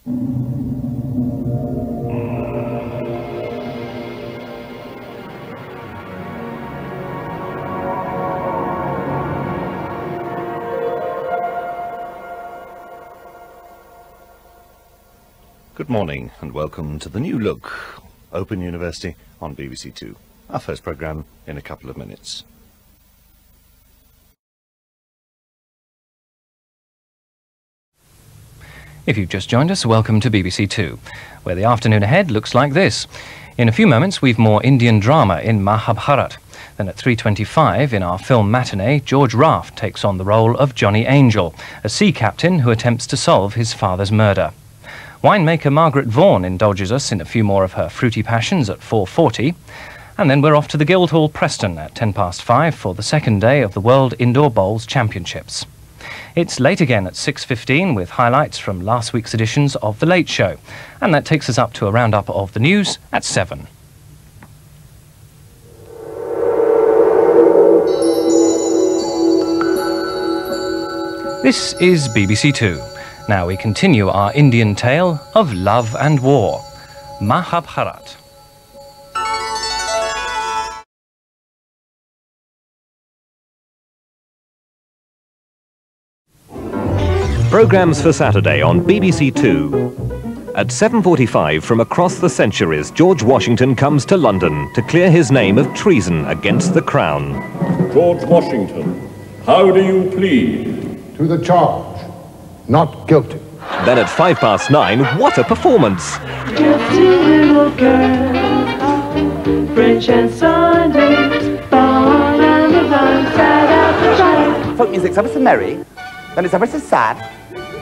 Good morning and welcome to the new look, Open University on BBC Two. Our first programme in a couple of minutes. If you've just joined us, welcome to BBC Two, where the afternoon ahead looks like this. In a few moments we've more Indian drama in Mahabharat. Then at 3:25 in our film matinee, George Raft takes on the role of Johnny Angel, a sea captain who attempts to solve his father's murder. Winemaker Margaret Vaughan indulges us in a few more of her fruity passions at 4:40. And then we're off to the Guildhall, Preston at 5:10 for the second day of the World Indoor Bowls Championships. It's late again at 6:15 with highlights from last week's editions of The Late Show. And that takes us up to a roundup of the news at 7. This is BBC Two. Now we continue our Indian tale of love and war, Mahabharat. Programmes for Saturday on BBC Two. At 7:45 from across the centuries, George Washington comes to London to clear his name of treason against the Crown. George Washington, how do you plead? To the charge. Not guilty. Then at 9:05, what a performance! Just a little girl, French and Sunday, fun and the fun, sad after sad. Folk music's ever so merry, then it's ever so sad,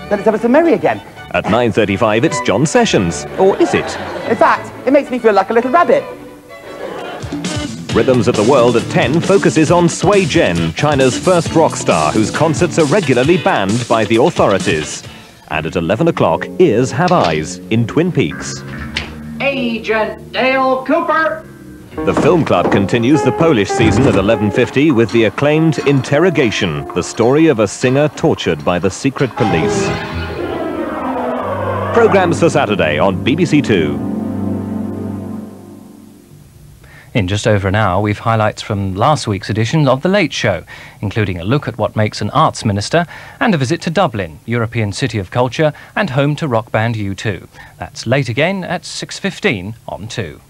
then it's ever so merry again. At 9:35, it's John Sessions. Or is it? In fact, it makes me feel like a little rabbit. Rhythms of the World at 10 focuses on Sui Zhen, China's first rock star, whose concerts are regularly banned by the authorities. And at 11 o'clock, Ears Have Eyes in Twin Peaks. Agent Dale Cooper! The Film Club continues the Polish season at 11:50 with the acclaimed Interrogation, the story of a singer tortured by the secret police. Programmes for Saturday on BBC Two. In just over an hour, we've highlights from last week's edition of The Late Show, including a look at what makes an arts minister and a visit to Dublin, European City of Culture and home to rock band U2. That's late again at 6:15 on 2.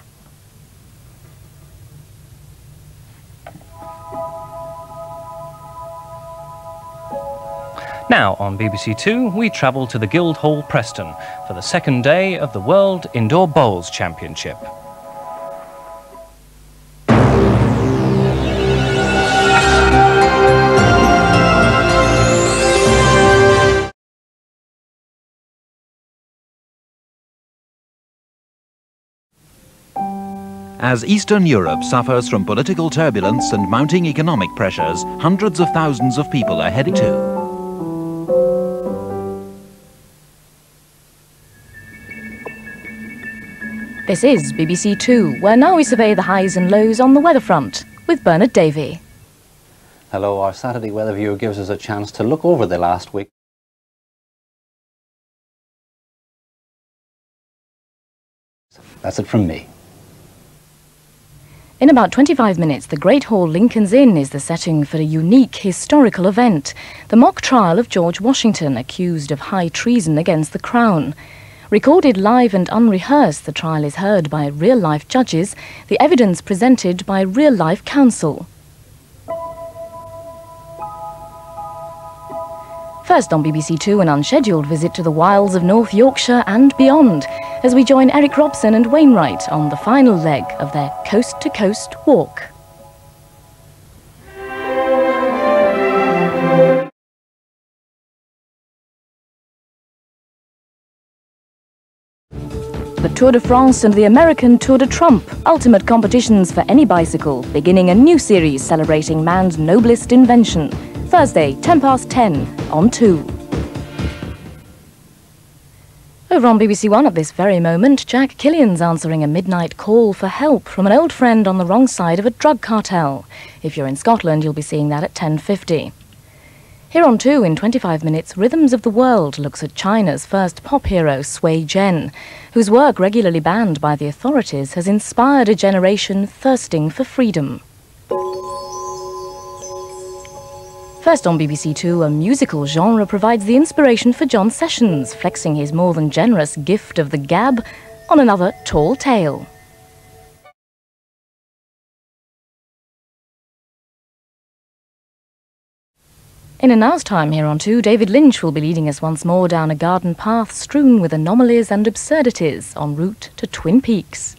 Now on BBC Two, we travel to the Guildhall, Preston for the second day of the World Indoor Bowls Championship. As Eastern Europe suffers from political turbulence and mounting economic pressures, hundreds of thousands of people are heading to. This is BBC Two, where now we survey the highs and lows on the weather front with Bernard Davey. Hello, our Saturday weather view gives us a chance to look over the last week. That's it from me. In about 25 minutes, the Great Hall Lincoln's Inn is the setting for a unique historical event, the mock trial of George Washington, accused of high treason against the Crown. Recorded live and unrehearsed, the trial is heard by real-life judges, the evidence presented by real-life counsel. First on BBC Two, an unscheduled visit to the wilds of North Yorkshire and beyond, as we join Eric Robson and Wainwright on the final leg of their coast-to-coast walk. The Tour de France and the American Tour de Trump, ultimate competitions for any bicycle, beginning a new series celebrating man's noblest invention. Thursday, 10:10 on 2. Over on BBC One at this very moment, Jack Killian's answering a midnight call for help from an old friend on the wrong side of a drug cartel. If you're in Scotland, you'll be seeing that at 10:50. Here on 2 in 25 minutes, Rhythms of the World looks at China's first pop hero, Sui Zhen, whose work regularly banned by the authorities has inspired a generation thirsting for freedom. First on BBC Two, a musical genre provides the inspiration for John Sessions, flexing his more than generous gift of the gab on another tall tale. In an hour's time here on 2, David Lynch will be leading us once more down a garden path strewn with anomalies and absurdities en route to Twin Peaks.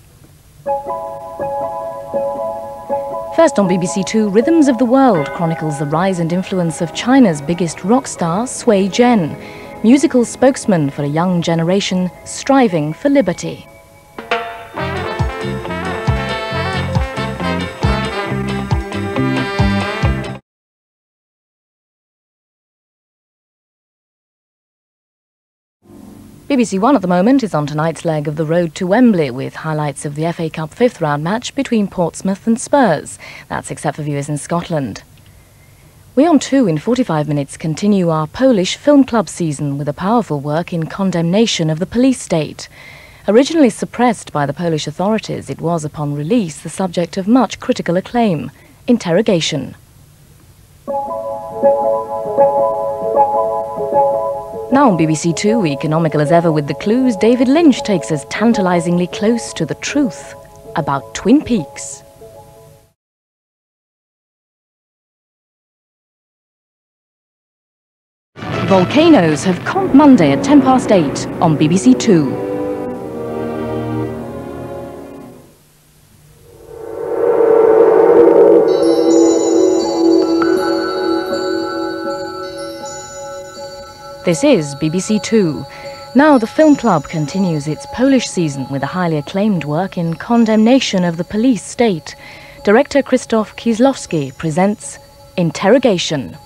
First on BBC Two, Rhythms of the World chronicles the rise and influence of China's biggest rock star, Sui Zhen, musical spokesman for a young generation striving for liberty. BBC One at the moment is on tonight's leg of the road to Wembley with highlights of the FA Cup 5th round match between Portsmouth and Spurs. That's except for viewers in Scotland. We on 2 in 45 minutes continue our Polish film club season with a powerful work in condemnation of the police state. Originally suppressed by the Polish authorities, it was upon release the subject of much critical acclaim, Interrogation. Now on BBC Two, economical as ever with the clues, David Lynch takes us tantalisingly close to the truth about Twin Peaks. Volcanoes have calmed Monday at 8:10 on BBC Two. This is BBC Two. Now the film club continues its Polish season with a highly acclaimed work in condemnation of the police state. Director Krzysztof Kieślowski presents Interrogation.